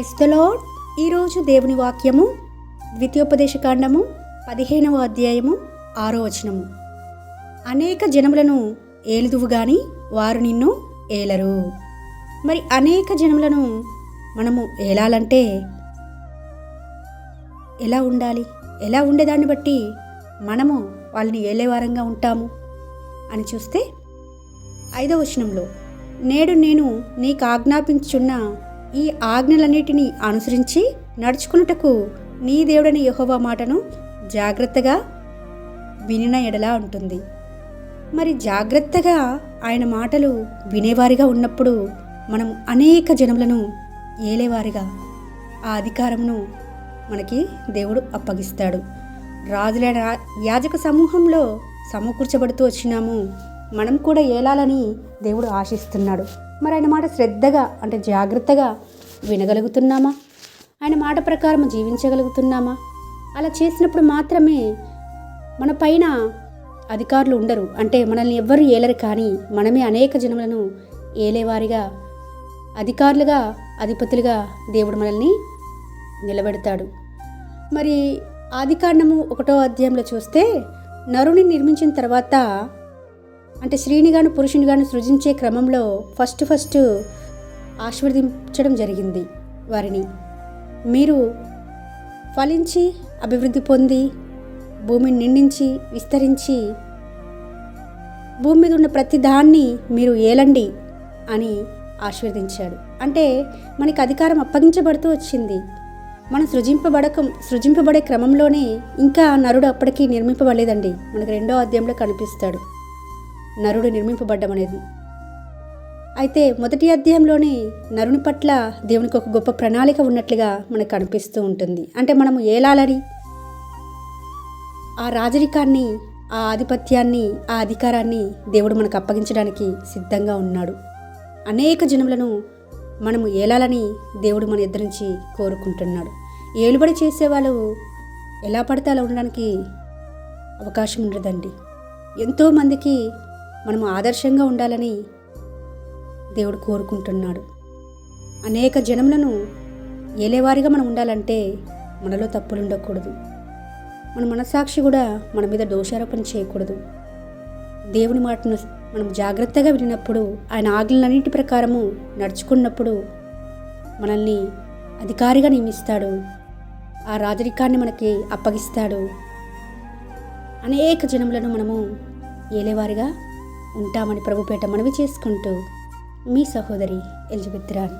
Praise the lord. ఈరోజు దేవుని వాక్యము ద్వితీయోపదేశకాండము 15వ అధ్యాయము 6వ వచనము. అనేక జనములను ఏలుదువు గాని వారు నిన్ను ఏలరు. మరి అనేక జనములను మనము ఏలాలంటే ఎలా ఉండాలి? ఎలా ఉండేదాన్ని బట్టి మనము వాళ్ళని ఏలేవారంగా ఉంటాము అని చూస్తే 5వ వచనంలో, నేడు నేను నీకు ఆజ్ఞాపించుచున్న ఈ ఆజ్ఞలన్నిటినీ అనుసరించి నడుచుకున్నటకు నీ దేవుడని యెహోవా మాటను జాగ్రత్తగా వినిన ఎడలా ఉంటుంది. మరి జాగ్రత్తగా ఆయన మాటలు వినేవారిగా ఉన్నప్పుడు మనం అనేక జనములను ఏలేవారిగా ఆ అధికారమును మనకి దేవుడు అప్పగిస్తాడు. రాజుల యాజక సమూహంలో సమకూర్చబడుతూ వచ్చినాము. మనం కూడా ఏలాలని దేవుడు ఆశిస్తున్నాడు. మరి ఆయన మాట శ్రద్ధగా అంటే జాగ్రత్తగా వినగలుగుతున్నామా? ఆయన మాట ప్రకారం జీవించగలుగుతున్నామా? అలా చేసినప్పుడు మాత్రమే మన పైన అధికారులు ఉండరు, అంటే మనల్ని ఎవ్వరు ఏలరు, కానీ మనమే అనేక జనములను ఏలేవారిగా, అధికారులుగా, అధిపతులుగా దేవుడు మనల్ని నిలబెడతాడు. మరి ఆదికాండము 1వ అధ్యాయంలో చూస్తే, నరుని నిర్మించిన తర్వాత అంటే స్త్రీని గాను పురుషుని గాను సృజించే క్రమంలో ఫస్ట్ ఆశీర్వదించడం జరిగింది వారిని. మీరు ఫలించి అభివృద్ధి పొంది భూమిని నిండించి విస్తరించి భూమి మీద ఉన్న ప్రతి దాన్ని మీరు ఏలండి అని ఆశీర్వదించాడు. అంటే మనకి అధికారం అప్పగించబడుతూ వచ్చింది. మనం సృజింపబడే క్రమంలోనే ఇంకా నరుడు అప్పటికీ నిర్మింపబడలేదండి. మనకు 2వ అధ్యాయంలో కనిపిస్తాడు నరుడు నిర్మింపబడ్డం అనేది. అయితే 1వ అధ్యాయంలోనే నరుని పట్ల దేవునికి ఒక గొప్ప ప్రణాళిక ఉన్నట్లుగా మనకు కనిపిస్తూ ఉంటుంది. అంటే మనము ఏలాలని, ఆ రాజరికాన్ని, ఆ ఆధిపత్యాన్ని, ఆ అధికారాన్ని దేవుడు మనకు అప్పగించడానికి సిద్ధంగా ఉన్నాడు. అనేక జనములను మనము ఏలాలని దేవుడు మన ఇద్దరి నుంచి కోరుకుంటున్నాడు. ఏలుబడి చేసేవాళ్ళు ఎలా పడితే అలా ఉండడానికి అవకాశం ఉండదండి. ఎంతోమందికి మనము ఆదర్శంగా ఉండాలని దేవుడు కోరుకుంటున్నాడు. అనేక జనములను ఏలేవారిగా మనం ఉండాలంటే మనలో తప్పులు ఉండకూడదు. మన మనసాక్షి కూడా మన మీద దోషారోపణ చేయకూడదు. దేవుని మాటను మనం జాగ్రత్తగా వినినప్పుడు, ఆయన ఆజ్ఞలన్నింటి ప్రకారము నడుచుకున్నప్పుడు మనల్ని అధికారిగా నియమిస్తాడు. ఆ రాజరికాన్ని మనకి అప్పగిస్తాడు. అనేక జనములను మనము ఏలేవారిగా ఉంటామని ప్రభుపేట మనవి చేసుకుంటూ మీ సహోదరి ఎలిజబెత్ రాణి.